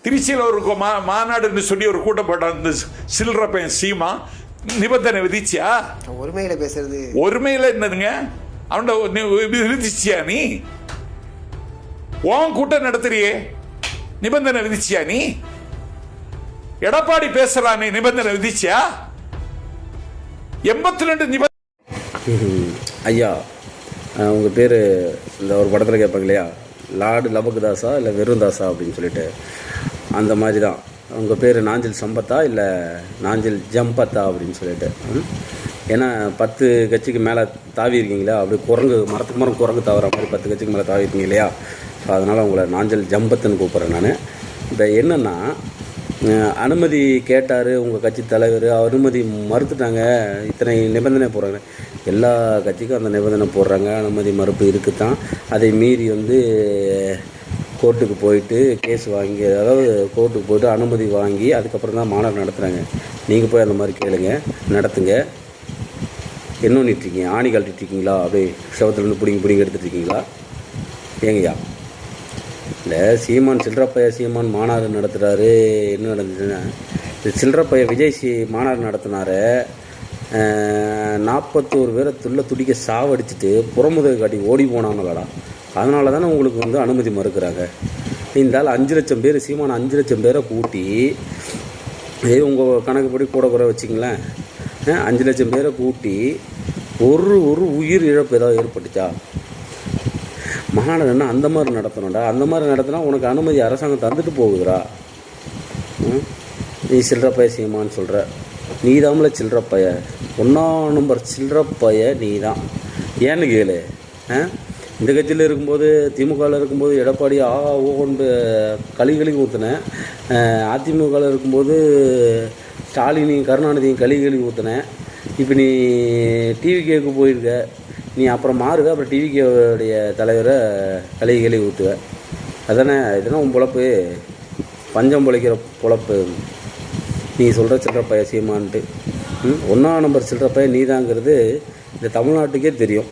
திருச்சியில் ஒரு மாநாடுன்னு சொல்லி ஒரு கூட்டம் போட்டான் இந்த சில்லற பையன் சீமா. நிபந்தனை விதிச்சியா? ஒருமையில பேசுறது. ஒருமையில என்னதுங்க? அவன் விதிச்சியா? நீ உன் கூட்டம் நடத்துறியே, நிபந்தனை விதிச்சியா? நீ எடப்பாடி பேசலாம், நீ நிபந்தனை விதிச்சியா? 82 நிபந்தனை. ஐயா, உங்கள் பேர் இந்த ஒரு படத்தில் கேட்பாங்க இல்லையா, லார்டு லபக்குதாசா இல்லை வெறுந்தாசா அப்படின்னு சொல்லிட்டு, அந்த மாதிரி தான் உங்கள் பேர் நாஞ்சில் சம்பத்தா இல்லை நாஞ்சில் ஜம்பத்தா அப்படின்னு சொல்லிட்டு. ஏன்னா 10 கட்சிக்கு மேலே தாவி இருக்கீங்களா, அப்படியே குரங்கு மரத்துக்கு மரம் குரங்கு தாவற மாதிரி 10 கட்சிக்கு மேலே தாவி இருக்கீங்க இல்லையா, ஸோ அதனால் உங்களை நாஞ்சில் ஜம்பத்துன்னு கூப்பிட்றேன் நான். இப்போ என்னென்னா, அனுமதி கேட்டார் உங்கள் கட்சி தலைவர், அனுமதி மறுத்துட்டாங்க, இத்தனை நிபந்தனை போடுறாங்க. எல்லா கட்சிக்கும் அந்த நிபந்தனை போடுறாங்க, அனுமதி மறுப்பு இருக்குது தான். அதை மீறி கோர்ட்டுக்கு போயிட்டு கேஸ் வாங்கி, அதாவது கோர்ட்டுக்கு போய்ட்டு அனுமதி வாங்கி அதுக்கப்புறம் தான் மாநாடு நடத்துகிறாங்க. நீங்கள் போய் அந்த மாதிரி கேளுங்க, நடத்துங்க. என்ன பண்ணிட்டுருக்கீங்க? ஆணி கழட்டிட்டுருக்கீங்களா? அப்படியே செவத்துலேருந்து பிடிங்கி எடுத்துகிட்ருக்கீங்களா? ஏங்கய்யா, இல்லை சீமான் சில்லறப்பைய சீமான் மாநாடு நடத்துகிறாரு. என்ன நடந்துச்சுன்னா, இந்த சில்லறப்பைய விஜய் மாநாடு நடத்தினார். 41 பேரை துடிக்க சாவடிச்சுட்டு புறமுதுகு காட்டி ஓடி போனாங்களடா. அதனால தானே உங்களுக்கு அனுமதி மறுக்கிறாங்க. இருந்தாலும் 5 லட்சம் பேர், சீமான் 5 லட்சம் பேரை கூட்டி, உங்கள் கணக்குப்படி கூட குறை வச்சிங்களேன், 5 லட்சம் பேரை கூட்டி ஒரு உயிர் இழப்பு ஏதாவது ஏற்பட்டுச்சா? மாநாடுன்னா அந்த மாதிரி நடத்தணும்டா. அந்த மாதிரி நடத்தினா உனக்கு அனுமதி அரசாங்கம் தந்துட்டு போகுதுடா. நீ சில்லறப்பைய சீமான்னு சொல்கிற, நீ தாமல சில்லறப்பைய, 1 நம்பர் சில்லறப்பைய நீ தான். ஏன்னு கேளு. இந்த கட்சியில் இருக்கும்போது, திமுகவில் இருக்கும்போது எடப்பாடி ஓண்டு கழி ஊற்றினேன். அதிமுகவில் இருக்கும்போது ஸ்டாலினையும் கருணாநிதியும் கழி ஊற்றினேன். இப்போ நீ டிவிகேக்கு போயிருக்க, நீ அப்புறம் மாறுக, அப்புறம் டிவிகேவுடைய தலைவரை கழி ஊற்றுவ. அதானே இதுனா உன் பொழப்பு, பஞ்சம் பொழைக்கிற பொழப்பு. நீ சொல்கிற சில்லறப்பைய சீமான்ட்டு 1 நம்பர் சில்லறப்பைய நீ தாங்கிறது இந்த தமிழ்நாட்டுக்கே தெரியும்.